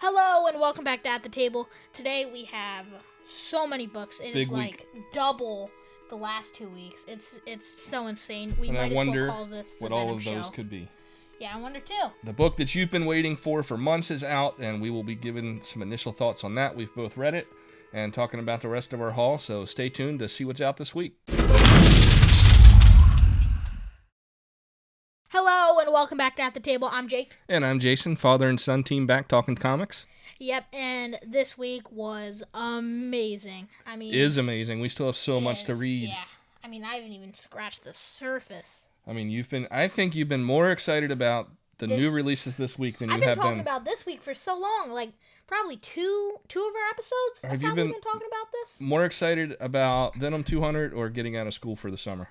Hello and welcome back to At the Table. Today we have so many books. It Big is week. like double the last 2 weeks. It's so insane. We And I might as wonder well call this the what all Venom of those show. could be. Yeah, I wonder too. The book that you've been waiting for months is out, and we will be giving some initial thoughts on that. We've both read it and talking about the rest of our haul, so stay tuned to see what's out this week. Hello and welcome back to At the Table. I'm Jake. And I'm Jason, father and son team back talking comics. Yep, and this week was amazing. Is amazing. We still have so much to is, read. Yeah, I haven't even scratched the surface. I think you've been more excited about the new releases this week than you have been. I've been talking about this week for so long, like probably two of our episodes. I've probably been talking about this. More excited about Venom 200 or getting out of school for the summer?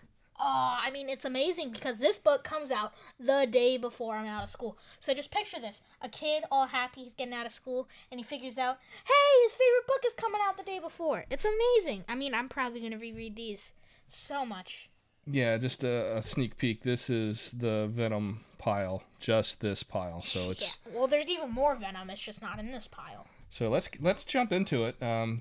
It's amazing because this book comes out the day before I'm out of school. So just picture this. A kid all happy he's getting out of school and he figures out, hey, his favorite book is coming out the day before. It's amazing. I'm probably going to reread these so much. Yeah, just a sneak peek. This is the Venom pile, just this pile. So it's Well, there's even more Venom. It's just not in this pile. So let's jump into it. Carpool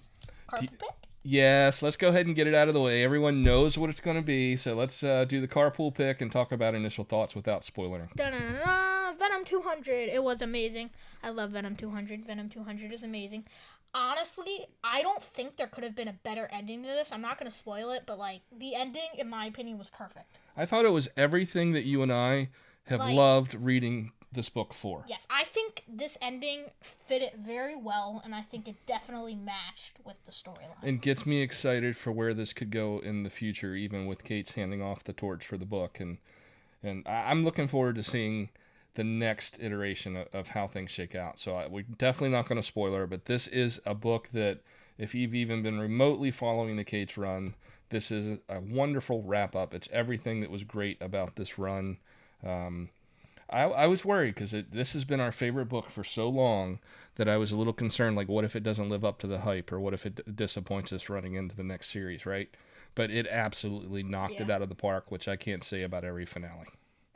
pick? Yes, let's go ahead and get it out of the way. Everyone knows what it's going to be, so let's do the carpool pick and talk about initial thoughts without spoiling. Venom 200. It was amazing. I love Venom 200. Venom 200 is amazing. Honestly, I don't think there could have been a better ending to this. I'm not going to spoil it, but the ending, in my opinion, was perfect. I thought it was everything that you and I have loved reading this book for. Yes, I think this ending fit it very well, and I think it definitely matched with the storyline. And gets me excited for where this could go in the future, even with Kate's handing off the torch for the book. And I'm looking forward to seeing the next iteration of how things shake out. So we're definitely not going to spoil her, but this is a book that if you've even been remotely following the Kate's run, this is a wonderful wrap-up. It's everything that was great about this run. I was worried because this has been our favorite book for so long that I was a little concerned, like, what if it doesn't live up to the hype, or what if it disappoints us running into the next series, right? But it absolutely knocked it out of the park, which I can't say about every finale.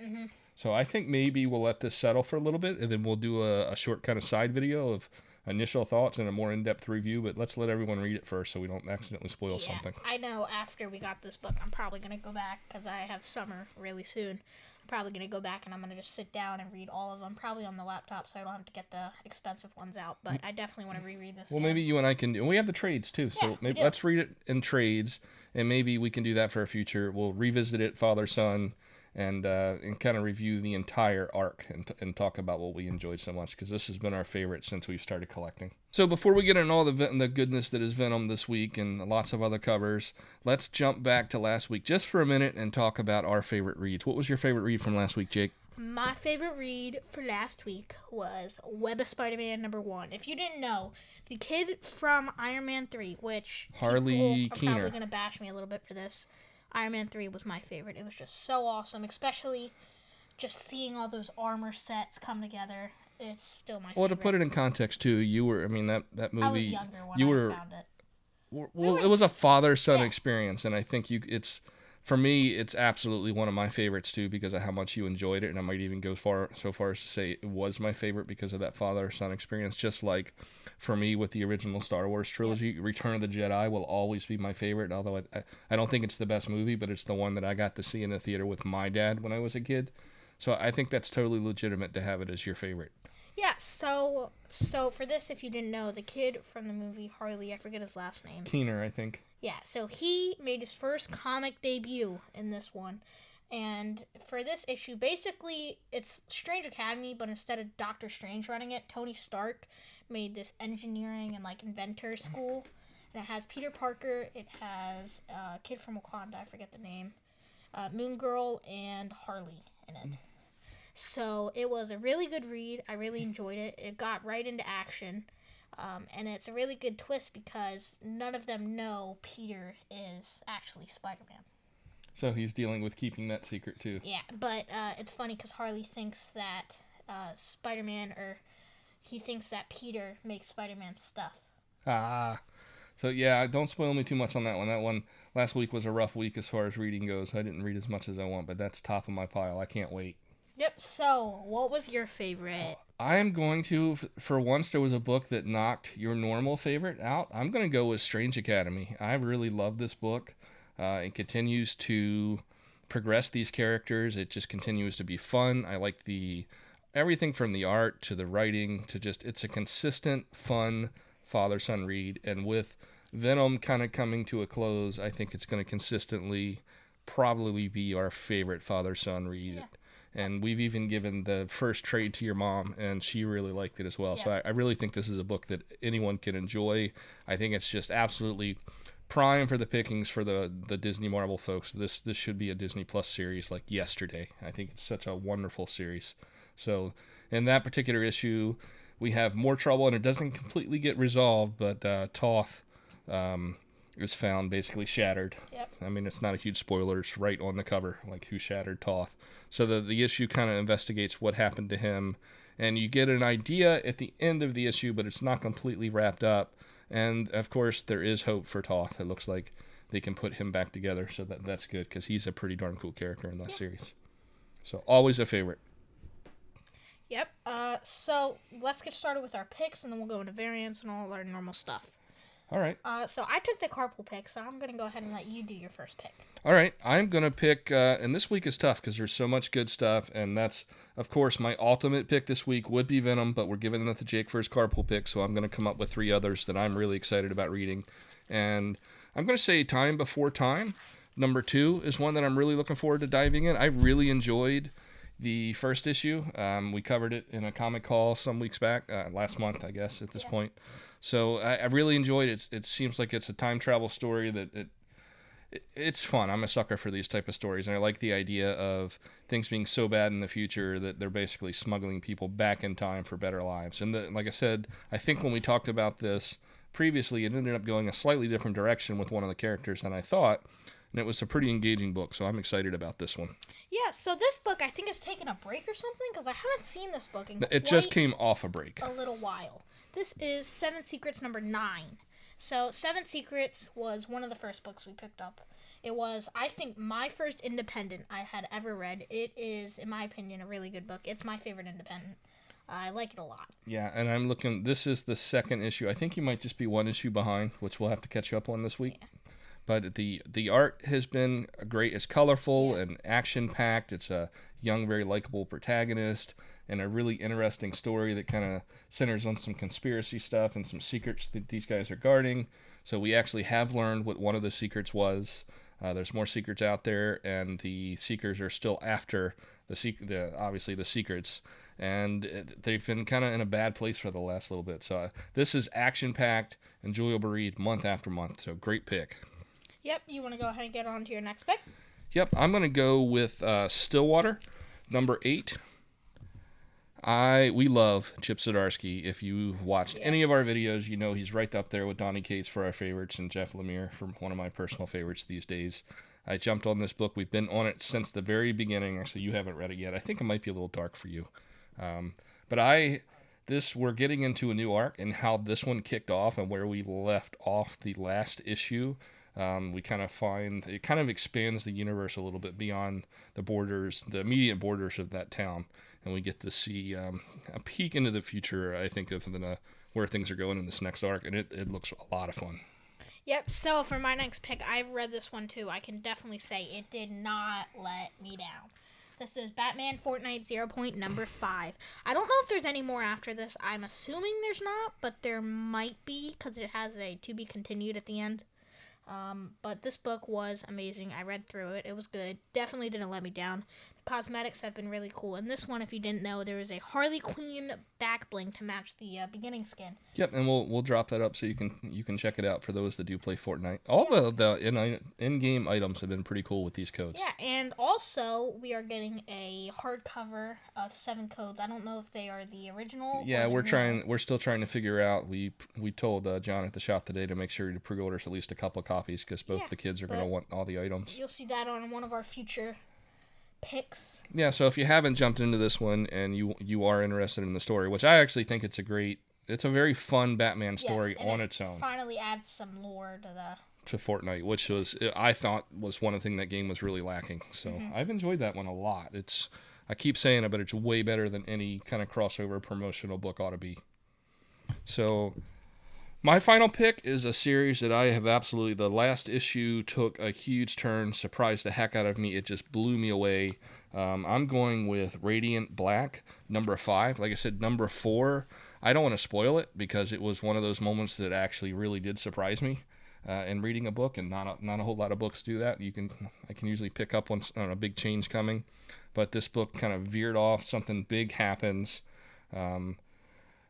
Mm-hmm. So I think maybe we'll let this settle for a little bit, and then we'll do a short kind of side video of initial thoughts and a more in-depth review, but let's let everyone read it first so we don't accidentally spoil something. I know after we got this book, I'm probably going to go back because I have summer really soon. I'm probably going to go back and I'm going to just sit down and read all of them, probably on the laptop so I don't have to get the expensive ones out, but I definitely want to reread this again. Maybe you and I can do, and we have the trades too, so maybe let's read it in trades, and maybe we can do that for a future. We'll revisit it father-son, and kind of review the entire arc and talk about what we enjoyed so much, because this has been our favorite since we've started collecting. So before we get into all the goodness that is Venom this week and lots of other covers, let's jump back to last week just for a minute and talk about our favorite reads. What was your favorite read from last week, Jake? My favorite read for last week was Web of Spider-Man #1. If you didn't know, the kid from Iron Man 3, which Harley people are Keener. probably going to bash me a little bit for this, Iron Man 3 was my favorite. It was just so awesome, especially just seeing all those armor sets come together. It's still my favorite. Well, to put it in context, too, you were, that movie... I was younger when I found it. Well, it was a father-son experience, and I think for me, it's absolutely one of my favorites, too, because of how much you enjoyed it, and I might even go so far as to say it was my favorite because of that father-son experience, just like for me with the original Star Wars trilogy. Return of the Jedi will always be my favorite, although I don't think it's the best movie, but it's the one that I got to see in the theater with my dad when I was a kid. So I think that's totally legitimate to have it as your favorite. Yeah, so for this, if you didn't know, the kid from the movie Harley, I forget his last name. Keener, I think. Yeah, so he made his first comic debut in this one. And for this issue, basically, it's Strange Academy, but instead of Doctor Strange running it, Tony Stark made this engineering and inventor school. And it has Peter Parker, it has a kid from Wakanda, I forget the name, Moon Girl, and Harley in it. So it was a really good read. I really enjoyed it. It got right into action. And it's a really good twist because none of them know Peter is actually Spider-Man. So he's dealing with keeping that secret, too. Yeah, but it's funny because Harley thinks that he thinks that Peter makes Spider-Man stuff. So yeah, don't spoil me too much on that one. That one last week was a rough week as far as reading goes. I didn't read as much as I want, but that's top of my pile. I can't wait. Yep, so what was your favorite? I am going to, for once there was a book that knocked your normal favorite out, I'm going to go with Strange Academy. I really love this book. It continues to progress these characters. It just continues to be fun. I like everything from the art to the writing to just, it's a consistent, fun father-son read. And with Venom kind of coming to a close, I think it's going to consistently probably be our favorite father-son read. Yeah. And we've even given the first trade to your mom, and she really liked it as well. Yeah. So I really think this is a book that anyone can enjoy. I think it's just absolutely prime for the pickings for the Disney Marvel folks. This should be a Disney Plus series like yesterday. I think it's such a wonderful series. So in that particular issue, we have more trouble, and it doesn't completely get resolved, but Toth is found basically shattered. Yep. I mean, it's not a huge spoiler. It's right on the cover, like who shattered Toth. So the issue kind of investigates what happened to him, and you get an idea at the end of the issue, but it's not completely wrapped up. And, of course, there is hope for Toth. It looks like they can put him back together, so that's good, because he's a pretty darn cool character in that series. So, always a favorite. Yep. So, let's get started with our picks, and then we'll go into variants and all our normal stuff. All right. So, I took the Carpool pick, so I'm going to go ahead and let you do your first pick. All right. I'm going to pick, and this week is tough, because there's so much good stuff, and that's, of course, my ultimate pick this week would be Venom, but we're giving it to Jake for his Carpool pick, so I'm going to come up with 3 others that I'm really excited about reading. And I'm going to say Time Before Time. Number 2 is one that I'm really looking forward to diving in. I really enjoyed the first issue. We covered it in a comic call some weeks back, last month, I guess, at this point. So I really enjoyed it. It seems like it's a time travel story that it's fun. I'm a sucker for these type of stories, and I like the idea of things being so bad in the future that they're basically smuggling people back in time for better lives. And like I said, I think when we talked about this previously, it ended up going a slightly different direction with one of the characters than I thought, and it was a pretty engaging book, so I'm excited about this one. Yeah, so this book I think has taken a break or something, because I haven't seen this book in It just came off a break. A little while. This is 7 Secrets number 9. So 7 Secrets was one of the first books we picked up. It was, I think, my first independent I had ever read. It is, in my opinion, a really good book. It's my favorite independent. I like it a lot. Yeah, and I'm looking, this is the second issue. I think you might just be one issue behind, which we'll have to catch up on this week. Yeah. But the art has been great. It's colorful and action-packed. It's a young, very likable protagonist and a really interesting story that kind of centers on some conspiracy stuff and some secrets that these guys are guarding. So we actually have learned what one of the secrets was. There's more secrets out there, and the seekers are still after obviously the secrets. And they've been kind of in a bad place for the last little bit. So this is action-packed, enjoyable read month after month. So great pick. Yep, you want to go ahead and get on to your next pick? Yep, I'm going to go with Stillwater, number 8. We love Chip Zdarsky. If you've watched any of our videos, you know he's right up there with Donny Cates for our favorites and Jeff Lemire for one of my personal favorites these days. I jumped on this book. We've been on it since the very beginning. Actually, you haven't read it yet. I think it might be a little dark for you. But we're getting into a new arc, and how this one kicked off and where we left off the last issue. We kind of find it kind of expands the universe a little bit beyond the immediate borders of that town, and we get to see a peek into the future, I think, of where things are going in this next arc, and it looks a lot of fun. Yep, so for my next pick, I've read this one too. I can definitely say it did not let me down. This is Batman Fortnite 0 Point number 5. I don't know if there's any more after this. I'm assuming there's not, but there might be, because it has a to be continued at the end. But this book was amazing. I read through it. It was good. Definitely didn't let me down. The cosmetics have been really cool. In this one, if you didn't know, there is a Harley Quinn back bling to match the beginning skin. Yep, and we'll drop that up so you can check it out for those that do play Fortnite. All the in-game items have been pretty cool with these codes. Yeah, and also we are getting a hardcover of 7 codes. I don't know if they are the original. Yeah, we're still trying to figure out. We told John at the shop today to make sure to pre-order at least a couple of copies, because both the kids are going to want all the items. You'll see that on one of our future picks. Yeah, so if you haven't jumped into this one and you are interested in the story, which I actually think it's a very fun Batman story on its own. Finally adds some lore to Fortnite, which I thought was one of the things that game was really lacking. So I've enjoyed that one a lot. I keep saying it, but it's way better than any kind of crossover promotional book ought to be. So my final pick is a series that I have absolutely, the last issue took a huge turn, surprised the heck out of me. It just blew me away. I'm going with Radiant Black, number 5. Like I said, number 4, I don't want to spoil it because it was one of those moments that actually really did surprise me in reading a book, and not a whole lot of books do that. I can usually pick up on a big change coming, but this book kind of veered off. Something big happens.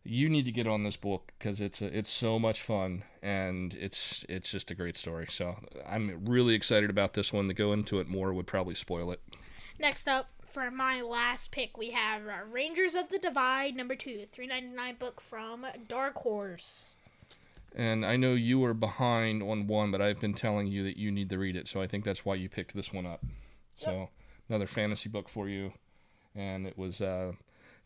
You need to get on this book because it's so much fun, and it's just a great story. So I'm really excited about this one. To go into it more would probably spoil it. Next up, for my last pick, we have Rangers of the Divide, number 2, $3.99 book from Dark Horse. And I know you were behind on one, but I've been telling you that you need to read it, so I think that's why you picked this one up. Yep. So another fantasy book for you, and it was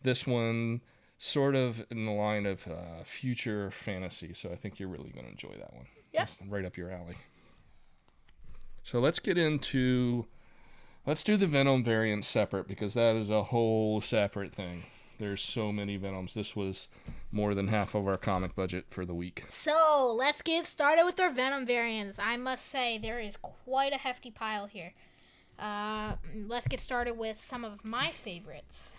this one sort of in the line of future fantasy, so I think you're really going to enjoy that one. Yep. It's right up your alley. So let's do the Venom variant separate, because that is a whole separate thing. There's so many Venoms. This was more than half of our comic budget for the week. So let's get started with our Venom variants. I must say there is quite a hefty pile here. Let's get started with some of my favorites.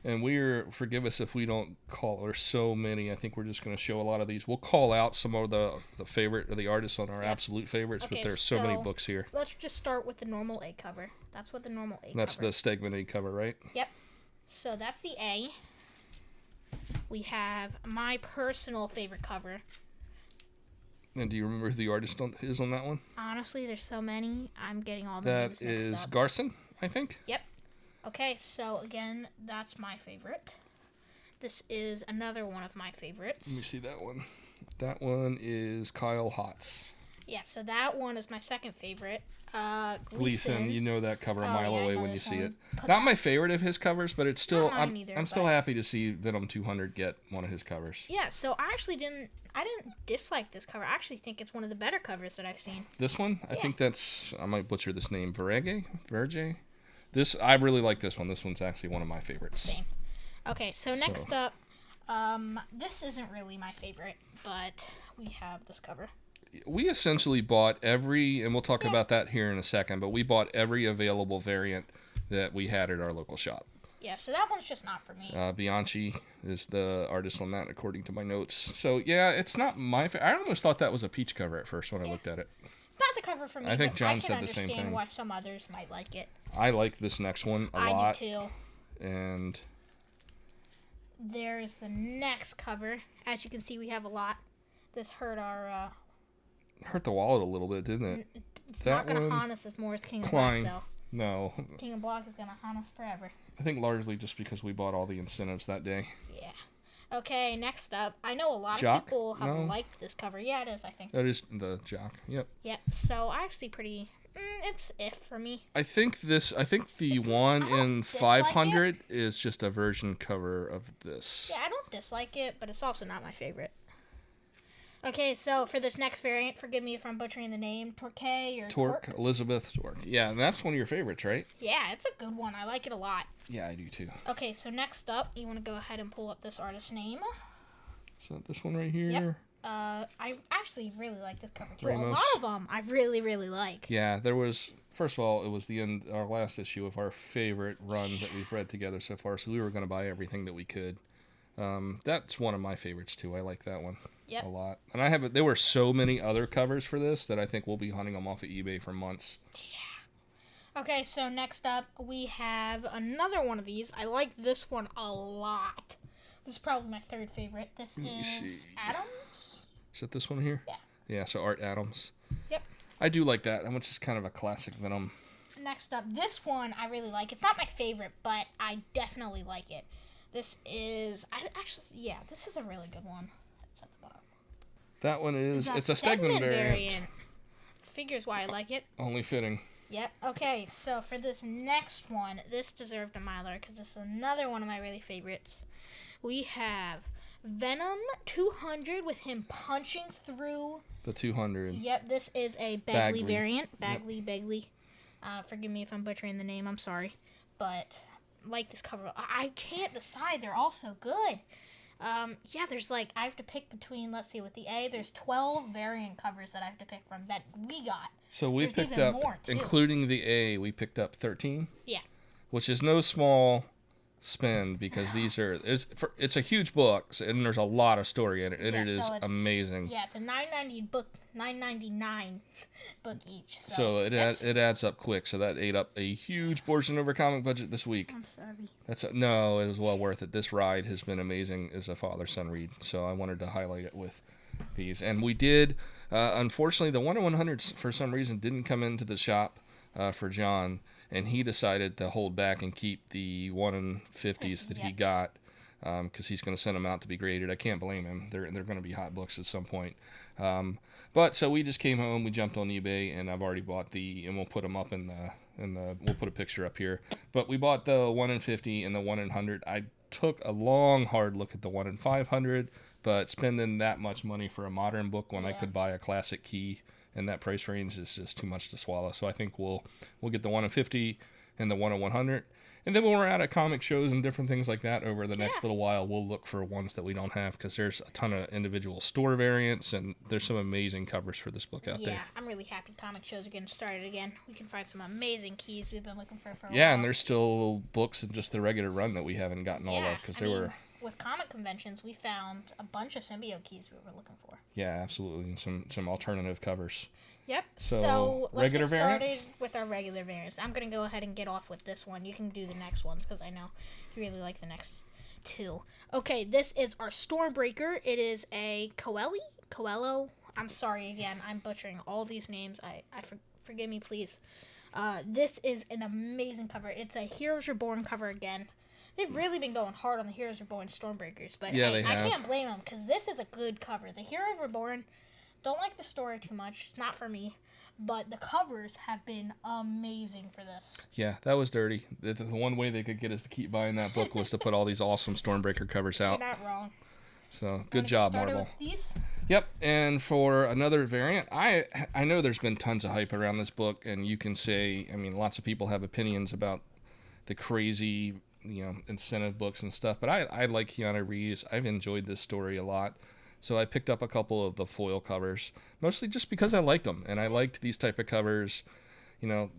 And forgive us if we don't there's so many. I think we're just going to show a lot of these. We'll call out some of the favorite or the artists on our absolute favorites, okay, but there's so many books here. Let's just start with the normal A cover. That's what the normal A cover. That's the Stegman A cover, right? Yep. So that's the A. We have my personal favorite cover. And do you remember who the artist is on that one? Honestly, there's so many. I'm getting all the names mixed up. That is Garson, I think? Yep. Okay, so again, that's my favorite. This is another one of my favorites. Let me see that one. That one is Kyle Hotz. Yeah, so that one is my second favorite. Gleason, you know that cover a mile away when you see it. Not Not my favorite of his covers, but it's still I'm still but happy to see Venom 200 get one of his covers. Yeah, so I actually didn't dislike this cover. I actually think it's one of the better covers that I've seen. This one? I think I might butcher this name, Verge? I really like this one. This one's actually one of my favorites. Same. Okay, so next up, this isn't really my favorite, but we have this cover. We essentially bought and we'll talk about that here in a second, but we bought every available variant that we had at our local shop. Yeah, so that one's just not for me. Bianchi is the artist on that, according to my notes. So, yeah, it's not my favorite. I almost thought that was a peach cover at first when I looked at it. It's not the cover for me, I think John said the I same thing. can understand why some others might like it. I like this next one a lot. I do too. And there's the next cover. As you can see, we have a lot. This hurt the wallet a little bit, didn't it? It's not going to haunt us as more as King of Black, though. No. King of Black is going to haunt us forever. I think largely just because we bought all the incentives that day. Yeah. Okay, next up. I know a lot of people have liked this cover. Yeah, it is, I think. That is the Jock. Yep. Yep. So I actually it's if for me. I think the one in 500 is just a version cover of this. Yeah, I don't dislike it, but it's also not my favorite. Okay, so for this next variant, forgive me if I'm butchering the name, Torque. Elizabeth Torque. Yeah, and that's one of your favorites, right? Yeah, it's a good one. I like it a lot. Yeah, I do too. Okay, so next up, you want to go ahead and pull up this artist's name. So this one right here? Yep. I actually really like this cover too. Ramos. A lot of them I really, really like. Yeah, first of all, it was our last issue of our favorite run that we've read together so far, so we were going to buy everything that we could. That's one of my favorites too. I like that one a lot. And there were so many other covers for this that I think we'll be hunting them off of eBay for months. Yeah. Okay, so next up we have another one of these. I like this one a lot. This is probably my third favorite. This is Adams. Is that this one here? Yeah. Yeah, so Art Adams. Yep. I do like that. That one's just kind of a classic Venom. Next up, this one I really like. It's not my favorite, but I definitely like it. This is this is a really good one. It's at the bottom. That one it's a Stegman variant. Figures why I like it. Only fitting. Yep. Okay, so for this next one, this deserved a miler because this is another one of my really favorites. We have Venom 200 with him punching through the 200. Yep, this is a Bagley variant. Bagley. Forgive me if I'm butchering the name. I'm sorry, but like this cover. I can't decide. They're all so good. Yeah, there's like, I have to pick between, let's see, with the A, there's 12 variant covers that I have to pick from that we got. So we There's picked even up, more, too. including the A, we picked up 13. Yeah. Which is no small spend, because it's a huge book, and there's a lot of story in it, and Yeah, it is so it's- amazing. Yeah, it's a $9.99 book each. So it adds up quick. So that ate up a huge portion of our comic budget this week. I'm sorry. No, it was well worth it. This ride has been amazing as a father-son read. So I wanted to highlight it with these, and we did. Unfortunately, the 1-100s for some reason didn't come into the shop for John, and he decided to hold back and keep the 1-50s that he got, because he's going to send them out to be graded. I can't blame him. They're going to be hot books at some point. But so we just came home, we jumped on eBay, and I've already bought and we'll put them up we'll put a picture up here. But we bought the 1-50 and the 1-100. I took a long, hard look at the 1-500, but spending that much money for a modern book when I could buy a classic key in that price range is just too much to swallow. So I think we'll get the 1-50 and the 1-100. And then when we're out at comic shows and different things like that over the next little while, we'll look for ones that we don't have, because there's a ton of individual store variants, and there's some amazing covers for this book out there. Yeah, I'm really happy comic shows are getting started again. We can find some amazing keys we've been looking for a while. Yeah, and there's still books in just the regular run that we haven't gotten all of, because with comic conventions, we found a bunch of symbiote keys we were looking for. Yeah, absolutely, and some alternative covers. Yep. So let's get started variants? with our regular variants. I'm going to go ahead and get off with this one. You can do the next ones, because I know you really like the next two. Okay, this is our Stormbreaker. It is a Coelho. I'm sorry again. I'm butchering all these names. Forgive me, please. This is an amazing cover. It's a Heroes Reborn cover again. They've really been going hard on the Heroes Reborn Stormbreakers, but yeah, I can't blame them, because this is a good cover. The Heroes Reborn, don't like the story too much. It's not for me. But the covers have been amazing for this. Yeah, that was dirty. The one way they could get us to keep buying that book was to put all these awesome Stormbreaker covers out. You're not wrong. So, good job, Marvel. With these? Yep, and for another variant, I know there's been tons of hype around this book, and you can say, lots of people have opinions about the crazy, incentive books and stuff, but I like Keanu Reeves. I've enjoyed this story a lot. So I picked up a couple of the foil covers, mostly just because I liked them, and I liked these type of covers.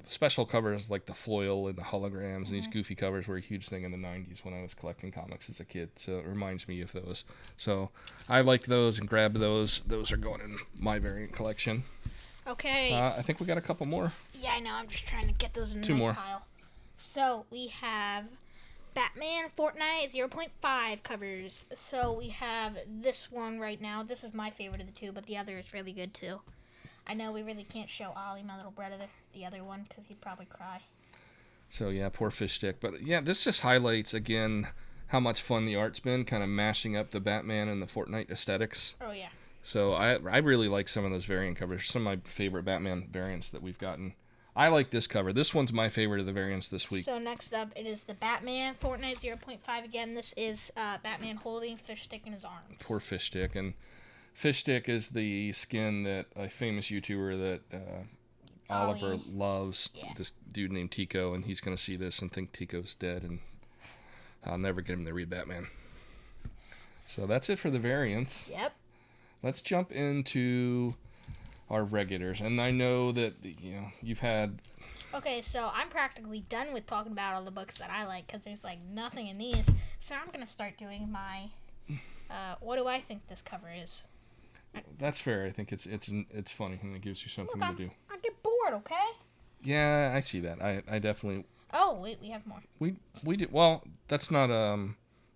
Special covers like the foil and the holograms, and these goofy covers were a huge thing in the 90s when I was collecting comics as a kid, so it reminds me of those. So I liked those and grabbed those. Those are going in my variant collection. Okay. I think we got a couple more. Yeah, I know. I'm just trying to get those in a nice pile. So we have Batman Fortnite 0.5 covers. So we have this one right now. This is my favorite of the two, but the other is really good too. I know we really can't show Ollie, my little brother, the other one, because he'd probably cry. So yeah, poor fish stick. But yeah, this just highlights again how much fun the art's been, kind of mashing up the Batman and the Fortnite aesthetics. Oh yeah. So I really like some of those variant covers. Some of my favorite Batman variants that we've gotten. I like this cover. This one's my favorite of the variants this week. So next up, it is the Batman Fortnite 0.5 again. This is Batman holding Fish Stick in his arms. Poor Fish Stick. And Fish Stick is the skin that a famous YouTuber that Oliver loves. Yeah. This dude named Tico, and he's going to see this and think Tico's dead, and I'll never get him to read Batman. So that's it for the variants. Yep. Let's jump into our regulars, and I know that you've had. Okay, so I'm practically done with talking about all the books that I like, because there's like nothing in these. So I'm gonna start doing my. What do I think this cover is? That's fair. I think it's funny, and it gives you something to do. I get bored. Okay. Yeah, I see that. I definitely. Oh wait, we have more. We did well. That's not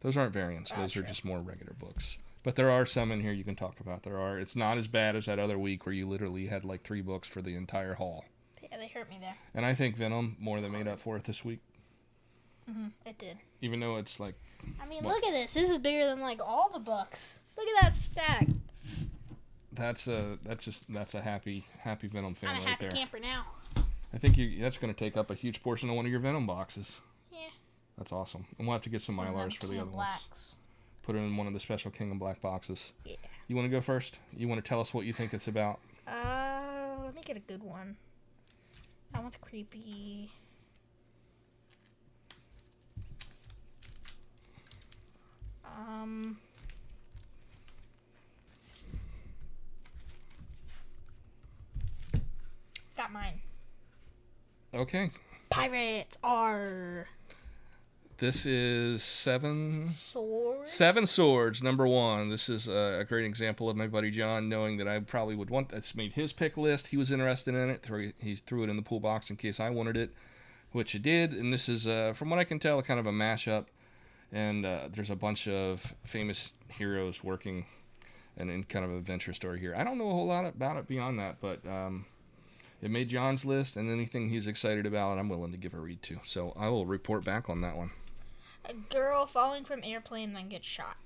Those aren't variants. Oh, those true. are just more regular books. But there are some in here you can talk about. It's not as bad as that other week where you literally had like 3 books for the entire haul. Yeah, they hurt me there. And I think Venom more than made up for it this week. It did. Even though it's like. Look at this. This is bigger than like all the books. Look at that stack. That's a happy Venom fan I'm a right there. happy camper now. I think that's going to take up a huge portion of one of your Venom boxes. Yeah. That's awesome. And we'll have to get some Mylars for the other ones. Put it in one of the special King and Black boxes. Yeah. You want to go first? You want to tell us what you think it's about? Let me get a good one. That one's creepy. Got mine. Okay. Pirates are This is Seven swords. Swords, #1. This is a great example of my buddy John knowing that I probably would want. That's made his pick list. He was interested in it. He threw it in the pool box in case I wanted it, which it did. And this is, from what I can tell, kind of a mashup. And there's a bunch of famous heroes working and in kind of an adventure story here. I don't know a whole lot about it beyond that, but it made John's list, and anything he's excited about, I'm willing to give a read to. So I will report back on that one. A girl falling from airplane then gets shot.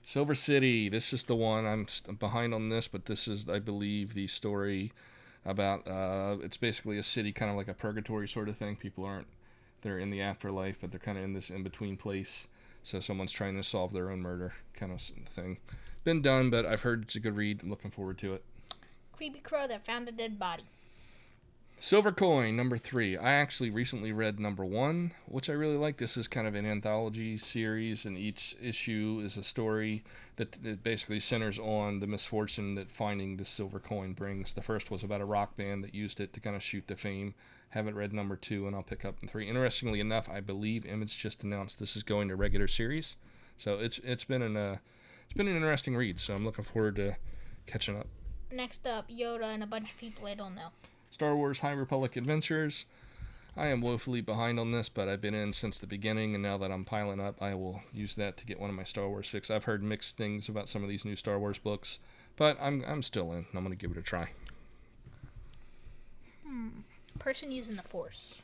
Silver City. This is the one. I'm behind on this, but this is, I believe, the story about. It's basically a city, kind of like a purgatory sort of thing. They're in the afterlife, but they're kind of in this in between place. So someone's trying to solve their own murder, kind of thing. Been done, but I've heard it's a good read. I'm looking forward to it. Creepy crow that found a dead body. Silver Coin, #3. I actually recently read #1, which I really like. This is kind of an anthology series, and each issue is a story that basically centers on the misfortune that finding the silver coin brings. The first was about a rock band that used it to kind of shoot to fame. Haven't read #2, and I'll pick up #3. Interestingly enough, I believe Image just announced this is going to regular series, so it's been an interesting read. So I'm looking forward to catching up. Next up, Yoda and a bunch of people I don't know. Star Wars High Republic Adventures. I am woefully behind on this, but I've been in since the beginning, and now that I'm piling up, I will use that to get one of my Star Wars fix. I've heard mixed things about some of these new Star Wars books, but I'm still in. I'm going to give it a try. Person using the Force.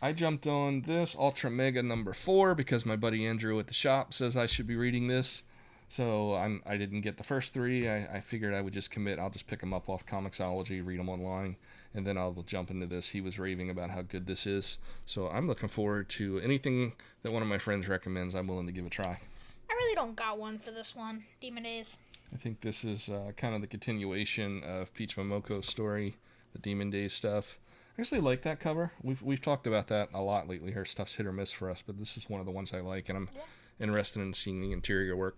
I jumped on this Ultra Mega #4 because my buddy Andrew at the shop says I should be reading this. So I didn't get the first 3. I figured I would just commit. I'll just pick them up off Comixology, read them online, and then I'll jump into this. He was raving about how good this is. So I'm looking forward to anything that one of my friends recommends. I'm willing to give a try. I really don't got one for this one. Demon Days. I think this is kind of the continuation of Peach Momoko's story, the Demon Days stuff. I actually like that cover. We've talked about that a lot lately. Her stuff's hit or miss for us, but this is one of the ones I like, and I'm interested in seeing the interior work.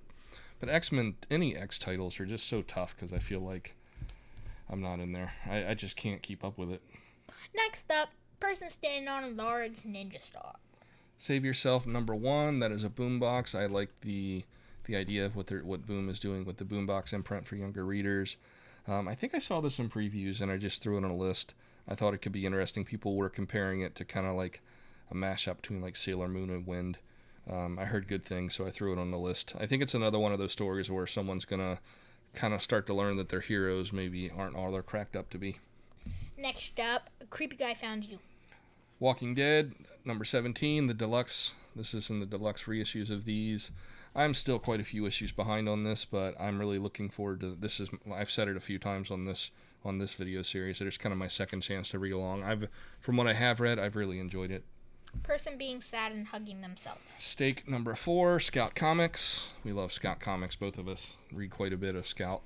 But X-Men, any X titles are just so tough because I feel like I'm not in there. I just can't keep up with it. Next up, person standing on a large ninja star. Save Yourself #1. That is a boombox. I like the idea of what Boom is doing with the boombox imprint for younger readers. I think I saw this in previews and I just threw it on a list. I thought it could be interesting. People were comparing it to kind of like a mashup between like Sailor Moon and Wind. I heard good things, so I threw it on the list. I think it's another one of those stories where someone's going to kind of start to learn that their heroes maybe aren't all they're cracked up to be. Next up, A Creepy Guy Found You. Walking Dead, #17, the deluxe. This is in the deluxe reissues of these. I'm still quite a few issues behind on this, but I'm really looking forward to this. I've said it a few times on this video series. It's kind of my second chance to read along. From what I have read, I've really enjoyed it. Person being sad and hugging themselves. Stake #4, Scout Comics. We love Scout Comics, both of us. Read quite a bit of Scout.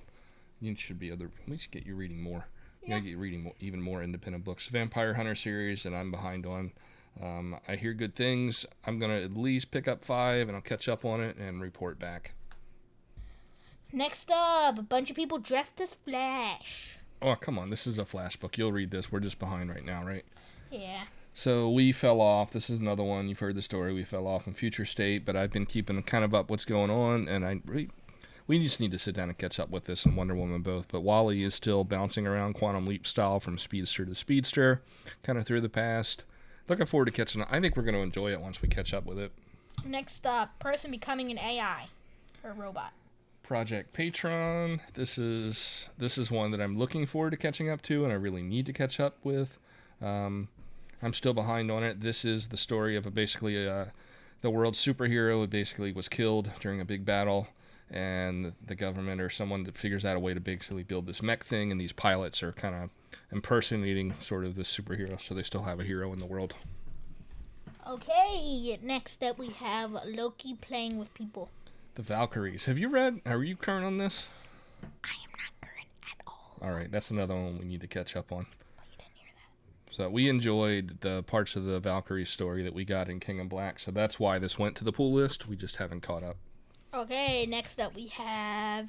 We should get you reading more. You gotta get reading even more independent books. Vampire Hunter series, and I'm behind on. I hear good things. I'm gonna at least pick up 5, and I'll catch up on it and report back. Next up, a bunch of people dressed as Flash. Oh, come on. This is a Flash book. You'll read this. We're just behind right now, right? Yeah. So we fell off. This is another one. You've heard the story. We fell off in Future State, but I've been keeping kind of up what's going on, and we just need to sit down and catch up with this and Wonder Woman both. But Wally is still bouncing around Quantum Leap style from speedster to speedster, kind of through the past. Looking forward to catching up. I think we're going to enjoy it once we catch up with it. Next up, person becoming an AI or robot. Project Patron. This is one that I'm looking forward to catching up to, and I really need to catch up with. I'm still behind on it. This is the story of the world's superhero who basically was killed during a big battle, and the government or someone that figures out a way to basically build this mech thing, and these pilots are kind of impersonating sort of the superhero, so they still have a hero in the world. Okay, next up we have Loki playing with people. The Valkyries. Are you current on this? I am not current at all. All right, that's another one we need to catch up on. You didn't hear that. So we enjoyed the parts of the Valkyrie story that we got in King and Black, so that's why this went to the pool list. We just haven't caught up. Okay, next up we have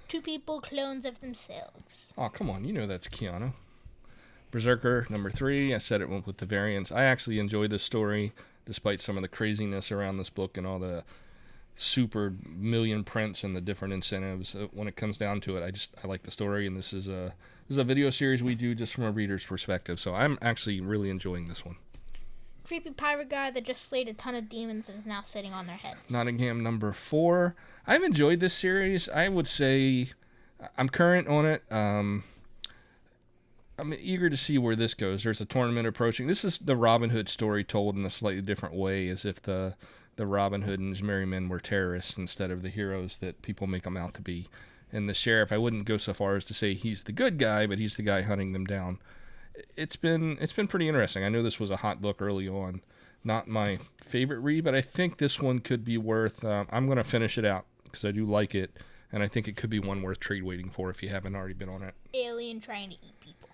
Two People Clones of Themselves. Oh, come on. You know that's Keanu. Berserker, number 3. I said it went with the variants. I actually enjoyed this story, despite some of the craziness around this book and all the super million prints and the different incentives. When it comes down to it, I like the story, and this is a video series we do just from a reader's perspective, so I'm actually really enjoying this one. Creepy pirate guy that just slayed a ton of demons and is now sitting on their heads. Nottingham, number 4. I've enjoyed this series. I would say I'm current on it. I'm eager to see where this goes. There's a tournament approaching. This is the Robin Hood story told in a slightly different way, as if the Robin Hood and his merry men were terrorists instead of the heroes that people make them out to be. And the sheriff, I wouldn't go so far as to say he's the good guy, but he's the guy hunting them down. It's been pretty interesting. I know this was a hot book early on. Not my favorite read, but I think this one could be worth... I'm going to finish it out because I do like it, and I think it could be one worth trade waiting for if you haven't already been on it. Alien trying to eat people.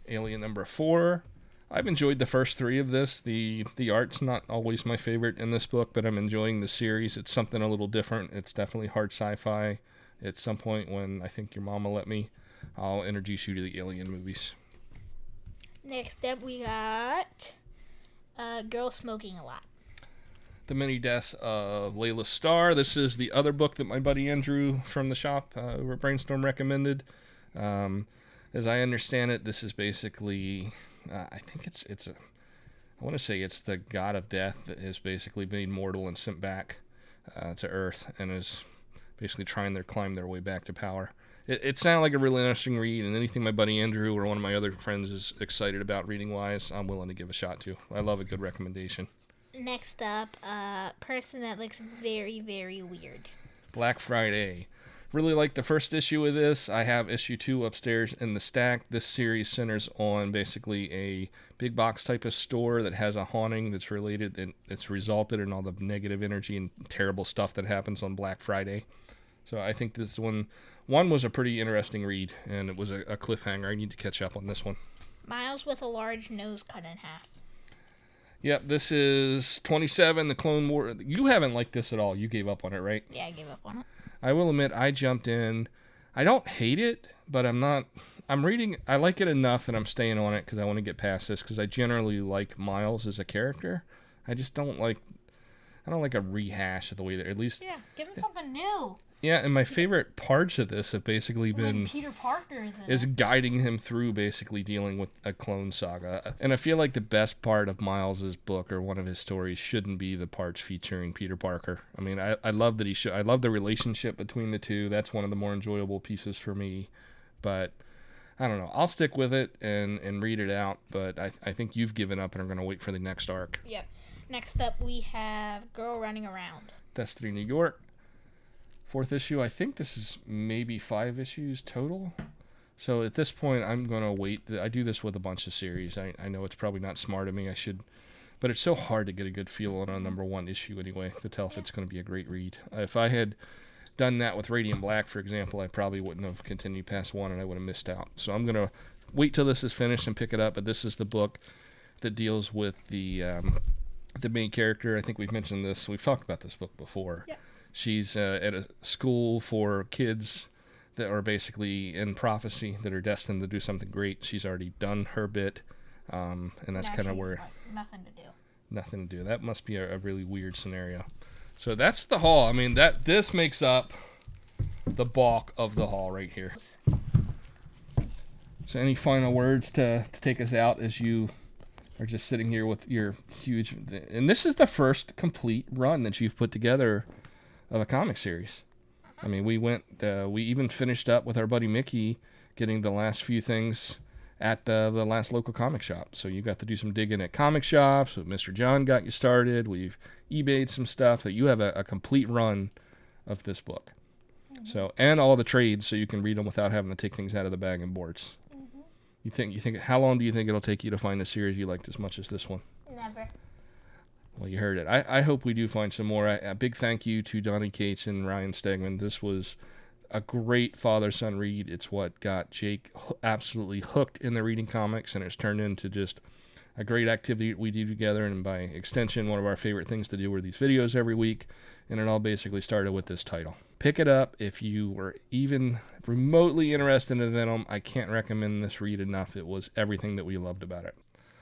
Alien number 4. I've enjoyed the first 3 of this. The art's not always my favorite in this book, but I'm enjoying the series. It's something a little different. It's definitely hard sci-fi. At some point when I think your mom will let me, I'll introduce you to the Alien movies. Next up we got Girl Smoking a Lot. The Many Deaths of Layla Starr. This is the other book that my buddy Andrew from the shop over at Brainstorm recommended. As I understand it, this is basically, I think I want to say it's the god of death that has basically made mortal and sent back to Earth and is basically trying to climb their way back to power. It sounded like a really interesting read, and anything my buddy Andrew or one of my other friends is excited about reading-wise, I'm willing to give a shot to. I love a good recommendation. Next up, a person that looks very, very weird. Black Friday. Really like the first issue of this. I have issue 2 upstairs in the stack. This series centers on basically a big box type of store that has a haunting that's related, and it's resulted in all the negative energy and terrible stuff that happens on Black Friday. So I think this one was a pretty interesting read, and it was a cliffhanger. I need to catch up on this one. Miles with a large nose cut in half. Yep, this is 27, the Clone War. You haven't liked this at all. You gave up on it, right? Yeah, I gave up on it. I will admit, I jumped in. I don't hate it, but I'm reading. I like it enough that I'm staying on it because I want to get past this because I generally like Miles as a character. I just don't like a rehash of the way that, at least. Yeah, give him something new. Yeah, and my favorite parts of this have basically been Peter Parker is guiding him through basically dealing with a clone saga. And I feel like the best part of Miles's book or one of his stories shouldn't be the parts featuring Peter Parker. I mean, I love that I love the relationship between the two. That's one of the more enjoyable pieces for me. But I don't know. I'll stick with it and read it out. But I think you've given up and are going to wait for the next arc. Yep. Next up, we have Girl Running Around. Destiny, New York. 4th issue. I think this is maybe 5 issues total. So at this point, I'm going to wait. I do this with a bunch of series. I know it's probably not smart of me. I should. But it's so hard to get a good feel on a number 1 issue anyway to tell if it's going to be a great read. If I had done that with Radiant Black, for example, I probably wouldn't have continued past 1 and I would have missed out. So I'm going to wait till this is finished and pick it up. But this is the book that deals with the main character. I think we've mentioned this. We've talked about this book before. Yeah. She's at a school for kids that are basically in prophecy that are destined to do something great. She's already done her bit, and that's kind of where... Like, nothing to do. Nothing to do. That must be a really weird scenario. So that's the haul. I mean, this makes up the bulk of the haul right here. So any final words to take us out as you are just sitting here with your huge... And this is the first complete run that you've put together of a comic series. I mean, we even finished up with our buddy Mickey getting the last few things at the last local comic shop. So you got to do some digging at comic shops. Mr. John got you started. We've eBayed some stuff. So you have a complete run of this book. Mm-hmm. So, and all the trades so you can read them without having to take things out of the bag and boards. Mm-hmm. You think how long do you think it'll take you to find a series you liked as much as this one? Never. Well, you heard it. I hope we do find some more. A big thank you to Donnie Cates and Ryan Stegman. This was a great father-son read. It's what got Jake absolutely hooked in the reading comics, and it's turned into just a great activity we do together, and by extension, one of our favorite things to do are these videos every week. And it all basically started with this title. Pick it up if you were even remotely interested in Venom. I can't recommend this read enough. It was everything that we loved about it.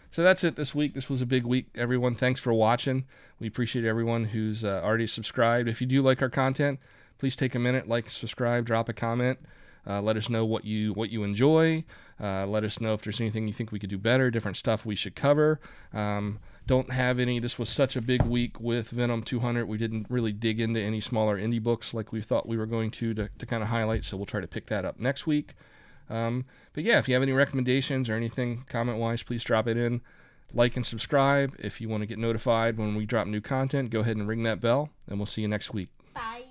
So that's it this week. This was a big week, everyone. Thanks for watching. We appreciate everyone who's already subscribed. If you do like our content, please take a minute, like, subscribe, drop a comment. Let us know what you enjoy. Let us know if there's anything you think we could do better, different stuff we should cover. Don't have any. This was such a big week with Venom 200. We didn't really dig into any smaller indie books like we thought we were going to kind of highlight, so we'll try to pick that up next week. But yeah, if you have any recommendations or anything comment-wise, please drop it in. Like and subscribe. If you want to get notified when we drop new content, go ahead and ring that bell, and we'll see you next week. Bye.